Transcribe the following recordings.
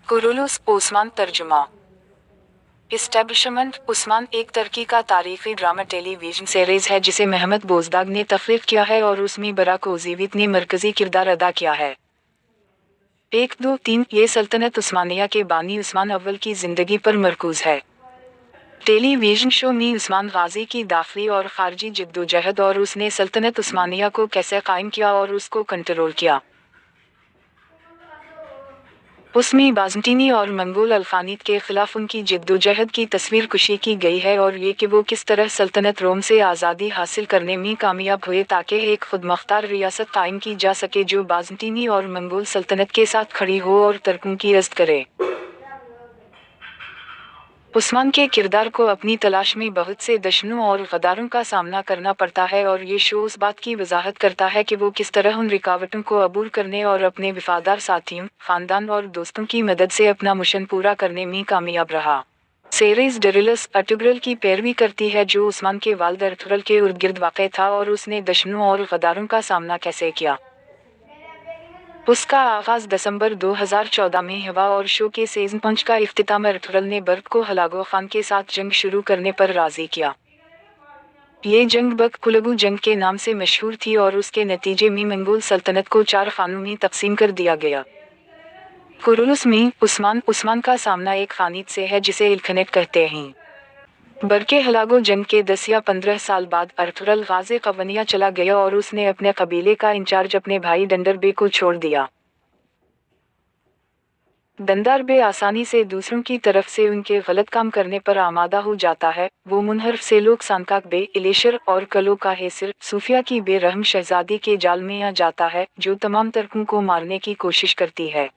Kurulus Osman तर्जुमा। Establishment Usman एक तरक्की का तारीखी ड्रामा टेलीविजन सीरीज है जिसे महमद बोजदाग ने तख्लीक किया है और उसमें बराक ओजीवित ने मरकजी किरदार अदा किया है। 1, 2, 3 ये सल्तनत उस्मानिया के बानी उस्मान अव्वल की जिंदगी पर मरकूज है। टेलीविजन शो में उस्मान गाजी की दाखिली और खारजी जिद्दोजहद और उसने सल्तनत उस्मानिया को कैसे कायम किया और उसको कंट्रोल किया। उसमें बाज़ंटीनी और मंगोल अल्खानीत के खिलाफ उनकी जिद्दोजहद की तस्वीर कशी की गई है और ये कि वो किस तरह सल्तनत रोम से आज़ादी हासिल करने में कामयाब हुए ताकि एक खुदमुख्तार रियासत कायम की जा सके जो बाज़ंटीनी और मंगोल सल्तनत के साथ खड़ी हो और तुर्कों की इज़्ज़त करे। उस्मान के किरदार को अपनी तलाश में बहुत से दुश्मनों और गद्दारों का सामना करना पड़ता है और ये शो उस बात की वजाहत करता है कि वो किस तरह उन रुकावटों को अबूर करने और अपने वफादार साथियों, खानदान और दोस्तों की मदद से अपना मिशन पूरा करने में कामयाब रहा। सीरीज डेरिलस अर्तुगरुल की पैरवी करती है जो उस्मान के वालिद अर्तुगरुल के इर्द गिर्द वाक़ था और उसने दुश्मनों और गद्दारों का सामना कैसे किया। उसका आगाज़ दिसंबर 2014 में हुआ और शो के सीज़न 5 का इख्तिताम अर्तुगरुल ने बर्क को हलागो खान के साथ जंग शुरू करने पर राज़ी किया। ये जंग बक कुलगू जंग के नाम से मशहूर थी और उसके नतीजे में मंगोल सल्तनत को 4 खानों में तकसीम कर दिया गया। कुरुलुस में उस्मान का सामना एक खानीत से है जिसे इल्खनेट कहते हैं। बरके हलागो जंग के 10 या 15 साल बाद अर्तुगरुल गाज़ी कवनिया चला गया और उसने अपने कबीले का इंचार्ज अपने भाई डंडर बे को छोड़ दिया। डंडर बे आसानी से दूसरों की तरफ से उनके गलत काम करने पर आमादा हो जाता है। वो मुनहरफ से लोग सानकाक बे, इलेशर और कलो का हेसर सूफिया की बेरहम शहजादी के जाल में आ जाता है जो तमाम तुर्कों को मारने की कोशिश करती है।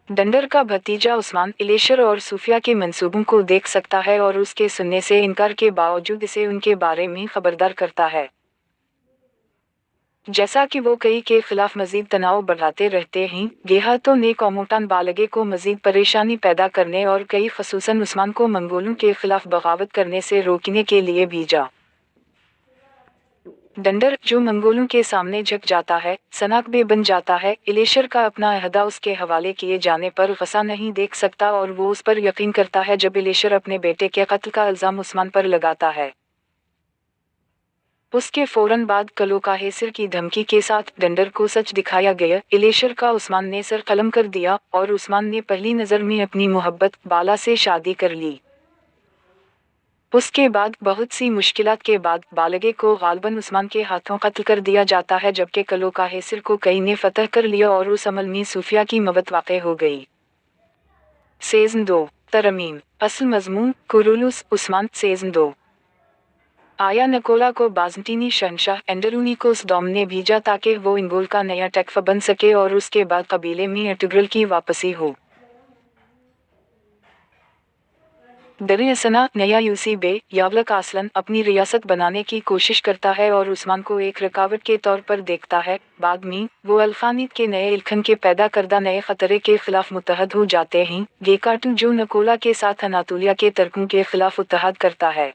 डंडर का भतीजा उस्मान इलेशर और सूफिया के मंसूबों को देख सकता है और उसके सुनने से इनकार के बावजूद इसे उनके बारे में खबरदार करता है। जैसा कि वो कई के खिलाफ मजीद तनाव बढ़ाते रहते हैं, गेहातों ने कोमोटान बालगे को मजीद परेशानी पैदा करने और कई खसूसन उस्मान को मंगोलों के खिलाफ बगावत करने से रोकने के लिए भेजा। डंडर जो मंगोलों के सामने झुक जाता है, सनाक बे बन जाता है। इलेशर का अपना अहदा उसके हवाले किए जाने पर गसा नहीं देख सकता और वो उस पर यकीन करता है जब इलेशर अपने बेटे के कत्ल का इल्ज़ाम उस्मान पर लगाता है। उसके फौरन बाद कलो का हेसर की धमकी के साथ डंडर को सच दिखाया गया। इलेशर का उस्मान ने सर कलम कर दिया और उस्मान ने पहली नज़र में अपनी मोहब्बत बाला से शादी कर ली। उसके बाद बहुत सी मुश्किलात के बाद बालगे को गालबन उस्मान के हाथों कत्ल कर दिया जाता है जबकि कलो का हेसर को कई ने फतह कर लिया और उस अमल में सूफिया की मौत वाक़ हो गई। सीज़न 2 तरमीम असल मज़मून कुरुलुस उस्मान सीज़न 2 आया नकोला को बाज़ंटीनी शहंशाह एंडरूनिकोस डोम ने भेजा ताकि वो इंगोल का नया टैक्फ बन सके और उसके बाद कबीले में अर्तुगरुल की वापसी हो। दरियासना नया यूसी बे यावलक आसलन अपनी रियासत बनाने की कोशिश करता है और उस्मान को एक रुकावट के तौर पर देखता है। बाद में वो अल्खानीत के नए इल्खन के पैदा करदा नए खतरे के खिलाफ मुत्तहद हो जाते हैं। गेकाटू जो नकोला के साथ अनातोलिया के तुर्कों के खिलाफ इत्तेहाद करता है।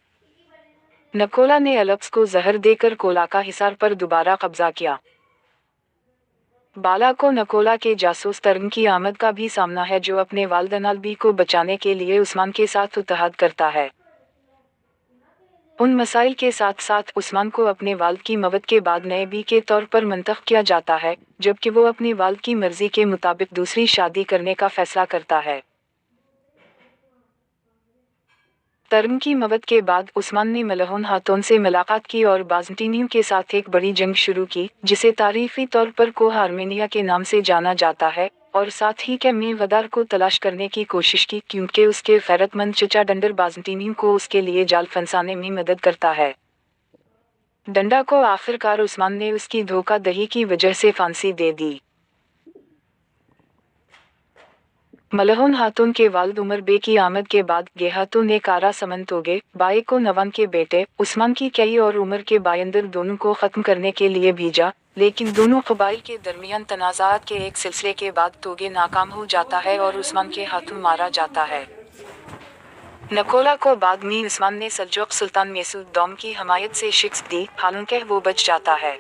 नकोला ने अलप्स को जहर देकर कोला का हिसार पर दोबारा कब्जा किया। बाला को नकोला के जासूस तुर्क की आमद का भी सामना है जो अपने वालिद अनालबी को बचाने के लिए उस्मान के साथ इत्तेहाद करता है। उन मसाइल के साथ साथ उस्मान को अपने वालिद की मौत के बाद नए बी के तौर पर मंतख किया जाता है जबकि वो अपने वालिद की मर्जी के मुताबिक दूसरी शादी करने का फैसला करता है। तुर्क की मौत के बाद उस्मान ने मलहोन हातोन से मुलाकात की और बाज़ंटीनियों के साथ एक बड़ी जंग शुरू की जिसे तारीखी तौर पर कोह आर्मेनिया के नाम से जाना जाता है और साथ ही के में गद्दार को तलाश करने की कोशिश की क्योंकि उसके गैरतमंद चचा डंडर बाज़ंटीनियों को उसके लिए जाल फंसाने में मदद करता है। डंडा को आखिरकार उस्मान ने उसकी धोखाधड़ी की वजह से फांसी दे दी। मलहोन हातून के वालिद उमर बे की आमद के बाद गेहातों ने कारा समंतोगे बाई को नवान के बेटे उस्मान की कई और उमर के बायंदर दोनों को ख़त्म करने के लिए भेजा, लेकिन दोनों क़बाइल के दरमियान तनाज़ात के एक सिलसिले के बाद तोगे नाकाम हो जाता है और उस्मान के हाथों मारा जाता है। नकोला को बाद में उस्मान ने सल्जुक सुल्तान मैसूद दौम की हमायत से शिकस्त दी, हालांकि वो बच जाता है।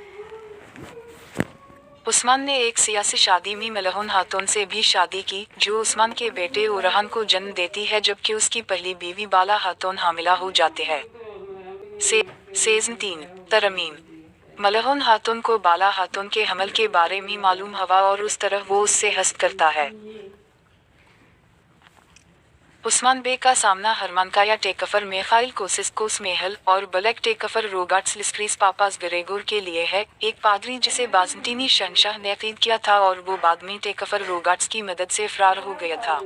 उस्मान ने एक सियासी शादी में मलहून खातून से भी शादी की, जो उस्मान के बेटे उरहान को जन्म देती है, जबकि उसकी पहली बीवी बाला खातून हामिला हो जाते हैं। सीज़न 3 तरमीम। मलहून खातून को बाला खातून के हमल के बारे में मालूम हवा और उस तरह वो उससे हस्त करता है। उस्मान बे का सामना हरमानकाया टेकफर मिखाइल कोसिस्कोस मेहल और ब्लैक टेकफर रोगाट्स लिस्क्रीस पापास ग्रेगोर के लिए है, एक पादरी जिसे बाज़ंतीनी शहंशाह ने क़ीद किया था और वो बाद में टेकफर रोगाट्स की मदद से फरार हो गया था।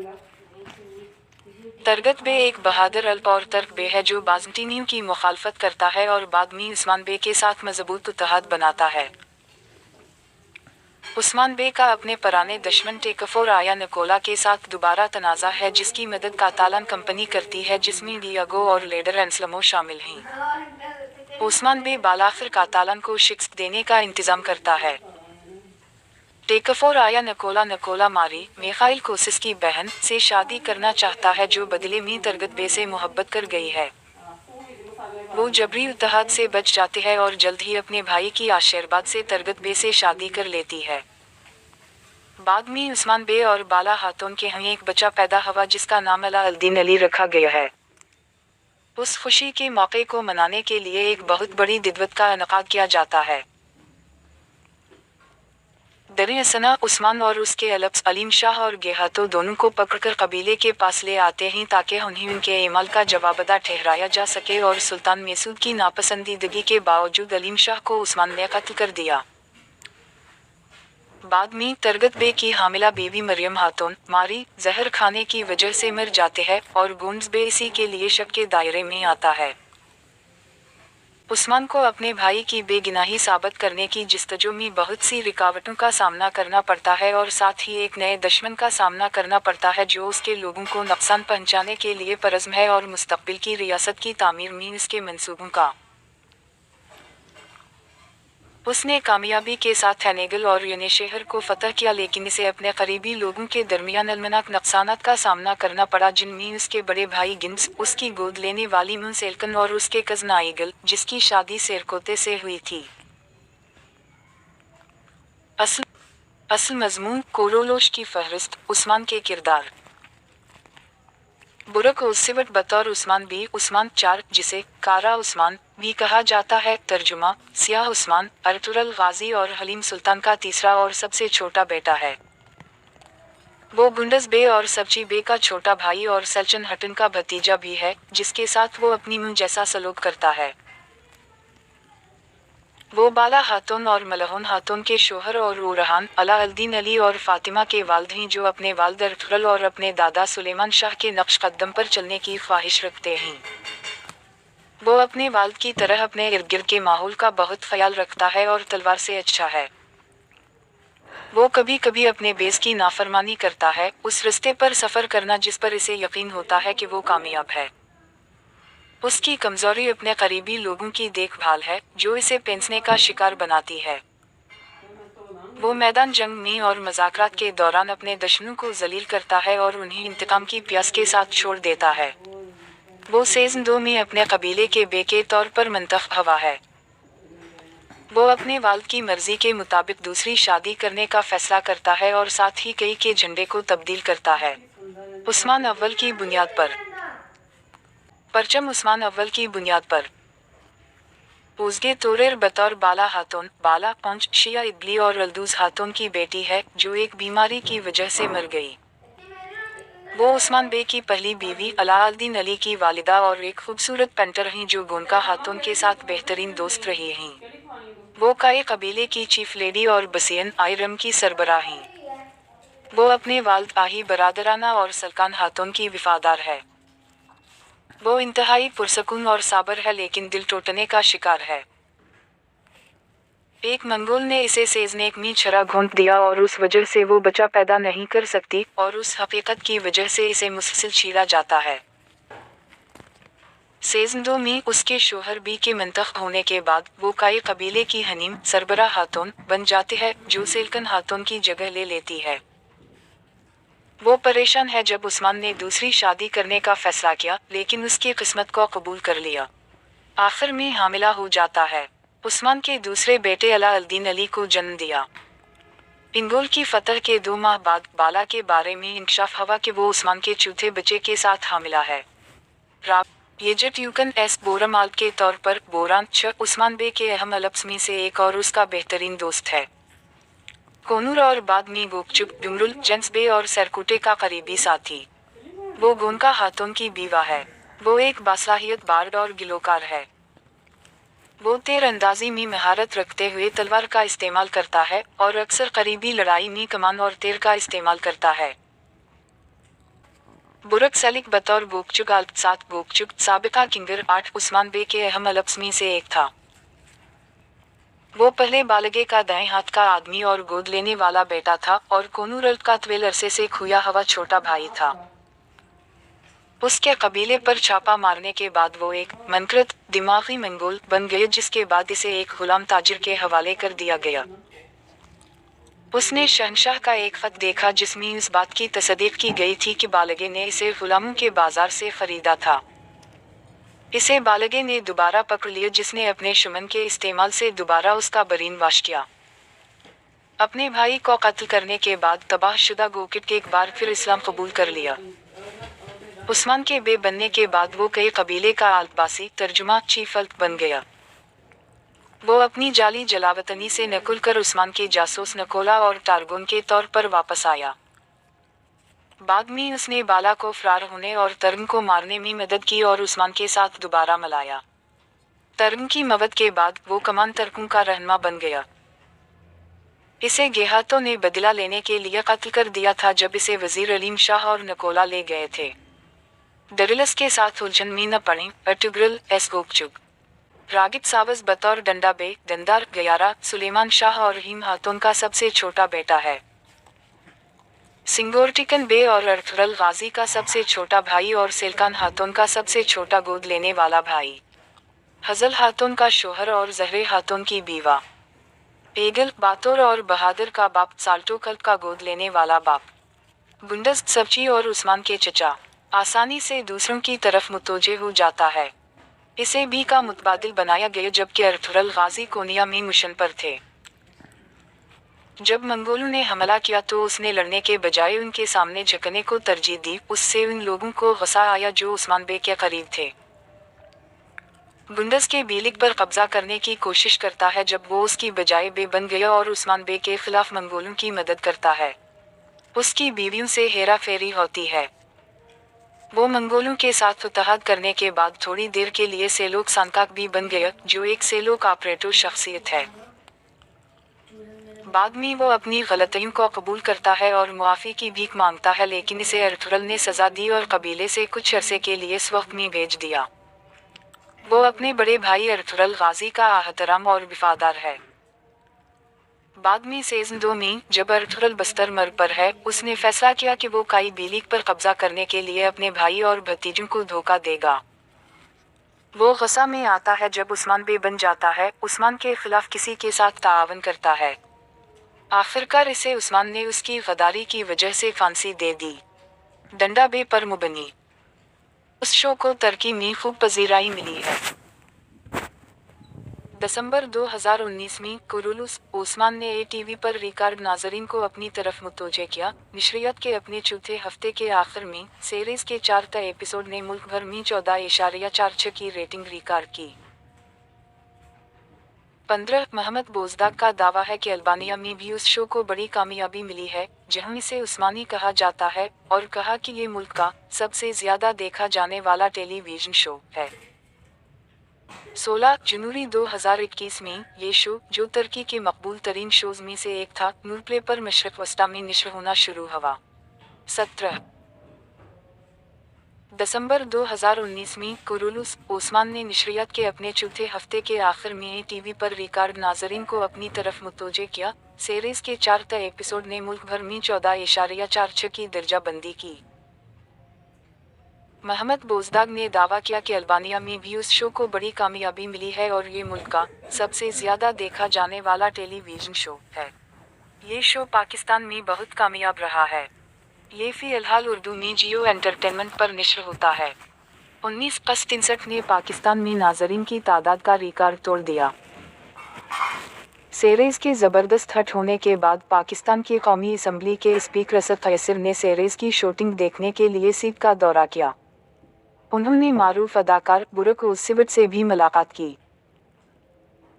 तरगत बे एक बहादुर अल्प और तर्क बे है जो बाज़ंतीनियों की मुखालफत करता है और बाद में उस्मान बे के साथ मजबूत इत्तेहाद बनाता है। उस्मान बे का अपने पुराने दुश्मन टेकफोर आया निकोला के साथ दोबारा तनाज़ा है, जिसकी मदद कातालान कंपनी करती है, जिसमें डियागो और लेडर एंसलमो शामिल हैं। उस्मान बे बालाखिर कातालान को शिकस्त देने का इंतज़ाम करता है। टेकफोर आया निकोला मारी मिखाइल कोसिस की बहन से शादी करना चाहता है, जो बदले में तरगत बे से मोहब्बत कर गई है। वो जबरी इत्तेहाद से बच जाते हैं और जल्द ही अपने भाई की आशीर्वाद से तरगत बे से शादी कर लेती है। बाद में उस्मान बे और बाला खातून के यहाँ एक बच्चा पैदा हुआ, जिसका नाम अला अल-दीन अली रखा गया है। उस खुशी के मौके को मनाने के लिए एक बहुत बड़ी दिदवत का इनेकाद किया जाता है। दरियासना उस्मान और उसके अलब्स अलीम शाह और गेहातो दोनों को पकड़कर कबीले के पास ले आते हैं, ताकि उन्हें उनके ईमाल का जवाबदा ठहराया जा सके, और सुल्तान मैसूद की नापसंदीदगी के बावजूद अलीम शाह को उस्मान ने कत्ल कर दिया। बाद में तरगत बे की हामिला बीवी मरियम खातून मारी जहर खाने की वजह से मर जाते हैं और गुंड्स बे इसी के लिए शक के दायरे में आता है। उस्मान को अपने भाई की बेगुनाही साबित करने की जस्तजू में बहुत सी रुकावटों का सामना करना पड़ता है और साथ ही एक नए दुश्मन का सामना करना पड़ता है, जो उसके लोगों को नुकसान पहुंचाने के लिए परज़्म है और मुस्तक़बिल की रियासत की तामीर में इसके मंसूबों का। उसने कामयाबी के साथ हैनेगल और यूने शहर को फतह किया, लेकिन इसे अपने करीबी लोगों के दरमियान अलमनाक नुकसानात का सामना करना पड़ा, जिनमें उसके बड़े भाई गिन्स, उसकी गोद लेने वाली मुंसेल्कन और उसके कज़न आइगल, जिसकी शादी सेरकोते से हुई थी। असल मज़मून कोरोलोश की फहरिस्त। उस्मान के किरदार। बुरक उस्सिवट बतौर उस्मान बी उस्मान 4, जिसे कारा उस्मान भी कहा जाता है, तर्जुमा सियाह उस्मान, अर्तुगरुल गाजी और हलीम सुल्तान का तीसरा और सबसे छोटा बेटा है। वो गुंडस बे और सब्ची बे का छोटा भाई और सल्चन हटन का भतीजा भी है, जिसके साथ वो अपनी मुँह जैसा सलूक करता है। वो बाला खातून और मलहून खातून के शोहर और उरहान अला अल-दीन अली और फातिमा के वालिद हैं, जो अपने वालिद अर्तुगरुल और अपने दादा सुलेमान शाह के नक्श कदम पर चलने की ख्वाहिश रखते हैं। वो अपने वालिद की तरह अपने इर्द गिर्द के माहौल का बहुत ख्याल रखता है और तलवार से अच्छा है। वो कभी कभी अपने बेस की नाफरमानी करता है, उस रास्ते पर सफ़र करना जिस पर इसे यकीन होता है कि वो कामयाब है। उसकी कमज़ोरी अपने करीबी लोगों की देखभाल है, जो इसे पेंसने का शिकार बनाती है। वो मैदान जंग में और मुज़ाकरात के दौरान अपने दुश्मनों को ज़लील करता है और उन्हें इंतकाम की प्यास के साथ छोड़ देता है। वो सीज़न 2 में अपने कबीले के बे के तौर पर मुंतखब हुआ है। वो अपने वालिद की मर्जी के मुताबिक दूसरी शादी करने का फैसला करता है और साथ ही कई के झंडे को तब्दील करता है। उस्मान अव्वल की बुनियाद पर। परचम उस्मान अव्वल की बुनियाद पर। उज़गे तोरेर बतौर बाला खातून बाला पंच शिया इबली और अल्दूज़ खातून की बेटी है, जो एक बीमारी की वजह से मर गई। वो उस्मान बे की पहली बीवी अला अल-दीन अली की वालिदा और एक खूबसूरत पेंटर हैं, जो गोनका खातून के साथ बेहतरीन दोस्त रही हैं। वो काए कबीले की चीफ लेडी और बसियन आयरम की सरबराह हैं। वो अपने वालिद आही बरादराना और सल्कान खातून की वफादार है। वो इंतहाई पुरसकून और साबर है, लेकिन दिल टूटने का शिकार है। एक मंगोल ने इसे सेजनेक में छरा घोंट दिया और उस वजह से वो बच्चा पैदा नहीं कर सकती, और उस हकीकत की वजह से इसे मुसलसल छीला जाता है। सीज़न 2 में उसके शोहर बी के मुंतखब होने के बाद वो काए कबीले की हनीम सरबराह खातून बन जाते हैं, जो सेल्कन खातून की जगह ले लेती है। वो परेशान है जब उस्मान ने दूसरी शादी करने का फैसला किया, लेकिन उसकी किस्मत को कबूल कर लिया। आखिर में हामिला हो जाता है। उस्मान के दूसरे बेटे अला अल-दीन अली को जन्म दिया। इंगोल की फतह के 2 माह बाद बाला के बारे में इंकशाफ हुआ कि वो उस्मान के चौथे बच्चे के साथ हामिला है। येजट यूकन एस बोरामाल के तौर पर बोरान उस्मान बे के अहम अलप्समी से एक और उसका बेहतरीन दोस्त है। कोनूर और बाद में गोकचुक डुमरुल जेंस बे और सरकुटे का करीबी साथी। वो गोनका हाथों की बीवा है। वो एक बासलाहियत बार्ड और गिलोकार है। वो तीर अंदाजी में महारत रखते हुए तलवार का इस्तेमाल करता है और अक्सर करीबी लड़ाई में कमान और तीर का इस्तेमाल करता है। बुरक सलिक बतौर गोकचुक सात गोकचुक साबिका किंगर 8 उस्मान बे के अहम अलप्समी से एक था। वो पहले बालगे का दाएं हाथ का आदमी और गोद लेने वाला बेटा था और कोनूर का तवील अरसे से खोया हुआ छोटा भाई था। उसके कबीले पर छापा मारने के बाद वो एक मनकृत दिमागी मंगोल बन गया, जिसके बाद इसे एक गुलाम ताजिर के हवाले कर दिया गया। उसने शहंशाह का एक खत देखा जिसमें इस बात की तस्दीक की गई थी कि बालगे ने इसे गुलामों के बाजार से खरीदा था। इसे बालगे ने दोबारा पकड़ लिया, जिसने अपने शुमन के इस्तेमाल से दोबारा उसका बरीन वाश किया। अपने भाई को कत्ल करने के बाद तबाहशुदा गोकिट एक बार फिर इस्लाम कबूल कर लिया। उस्मान के बे बनने के बाद वो कई कबीले का आलबासी तर्जुमा चीफ अल्क बन गया। वो अपनी जाली जलावतनी से नकुल कर उस्मान के जासूस नकोला और टारगुन के तौर पर वापस आया। बाद में उसने बाला को फरार होने और तर्म को मारने में मदद की और उस्मान के साथ दोबारा मिलाया। तर्म की मवत के बाद वो कमान तर्कों का रहनुमा बन गया। इसे गेहातों ने बदला लेने के लिए कत्ल कर दिया था जब इसे वजीर अलीम शाह और नकोला ले गए थे। दरिलस के साथ उलझन में न पड़े अर्टुग्रल एस गोकचुक रागिब सावज बतौर डंडा बे दंदार गयारा सुलेमान शाह और हिम हातोन का सबसे छोटा बेटा है। सिंगोर्टिकन बे और अर्थरल गाजी का सबसे छोटा भाई और सेलकान हातोन का सबसे छोटा गोद लेने वाला भाई। हजल हातोन का शोहर और जहरे हातोन की बीवा। एगल बातोर और बहादुर का बाप साल्टो कल्प का गोद लेने वाला बाप। बुंडस सब्ची और उस्मान के चचा। आसानी से दूसरों की तरफ मुतवज्जे हो जाता है। इसे बी का मुतबादिल बनाया गया जबकि अर्थुरल गाजी कोनिया में मिशन पर थे। जब मंगोलों ने हमला किया तो उसने लड़ने के बजाय उनके सामने झुकने को तरजीह दी। उससे उन लोगों को गुस्सा आया जो उस्मान बे के करीब थे। बुंडस के बीलिक पर कब्जा करने की कोशिश करता है जब वो उसकी बजाय बे बन गया और उस्मान बे के खिलाफ मंगोलों की मदद करता है। उसकी बीवियों से हेरा फेरी होती है। वो मंगोलों के साथ फतहत करने के बाद थोड़ी देर के लिए सेलोक सांकाक भी बन गया, जो एक सेलोक ऑपरेटर शख्सियत है। बाद में वो अपनी गलतियों को कबूल करता है और मुआफ़ी की भीख मांगता है, लेकिन इसे अर्थुरल ने सज़ा दी और कबीले से कुछ अरसे के लिए इस वक्त में भेज दिया। वो अपने बड़े भाई अर्थुरल गाजी का एहतराम और वफादार है। बाद में सीज़न 2 में जब अर्थुरल बस्तर मर्ग पर है, उसने फैसला किया कि वो काई बीलिक पर कब्जा करने के लिए अपने भाई और भतीजों को धोखा देगा। वो गुस्सा में आता है जब उस्मान बे बन जाता है, उस्मान के खिलाफ किसी के साथ ताआवन करता है। आखिरकार इसे उस्मान ने उसकी गद्दारी की वजह से फांसी दे दी। डंडा बे पर मुबनी उस शो को तुर्की में खूब पजीराई मिली है। दिसंबर 2019 में कुरुलुस ओस्मान ने ATV पर रिकॉर्ड नाजरीन को अपनी तरफ मुतवज्जे किया। नशरियत के अपने चौथे हफ्ते के आखिर में सीरीज के 4 एपिसोड ने मुल्क भर में 14.46 की रेटिंग रिकॉर्ड की। 15 मोहम्मद बोजदाग का दावा है कि अल्बानिया में भी उस शो को बड़ी कामयाबी मिली है, जहां इसे उस्मानी कहा जाता है, और कहा कि ये मुल्क का सबसे ज्यादा देखा जाने वाला टेलीविजन शो है। 16 जनवरी 2021 में ये शो, जो तुर्की के मकबूल तरीन शोज में से एक था, नूरप्ले पर मशरक वस्ता में नश्र होना शुरू हुआ। 17 दिसंबर 2019 में कुरुलुस ओस्मान ने नशरियात के अपने चौथे हफ्ते के आखिर में ATV पर रिकॉर्ड नाजरीन को अपनी तरफ मुतवज्जे किया। सीरीज के 4 एपिसोड ने मुल्क भर में 14.46 की दर्जाबंदी की। मोहम्मद बोजदाग ने दावा किया कि अल्बानिया में भी उस शो को बड़ी कामयाबी मिली है और ये मुल्क का सबसे ज्यादा देखा जाने वाला टेलीविजन शो है। ये शो पाकिस्तान में बहुत कामयाब रहा है। ये फ़िलहाल उर्दू में जियो एंटरटेनमेंट पर नश्र होता है। 1963 ने पाकिस्तान में नाजरीन की तादाद का रिकॉर्ड तोड़ दिया। सेरेज़ के ज़बरदस्त हट होने के बाद पाकिस्तान की कौमी असम्बली के स्पीकर असद कैसर ने सेरेज़ की शूटिंग देखने के लिए सीट का दौरा किया। उन्होंने मारूफ अदाकार बुरक उज़्ज़िवट से भी मुलाकात की।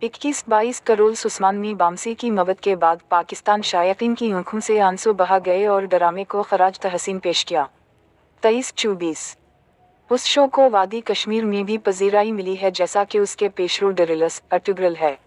21-22 करोड़ सुस्मानी बामसी की मौत के बाद पाकिस्तान शायकीन की आंखों से आंसू बहा गए और ड्रामे को खराज तहसीन पेश किया। 23-24 उस शो को वादी कश्मीर में भी पजीराई मिली है, जैसा कि उसके पेशरो डिरिलस अर्टुग्रल है।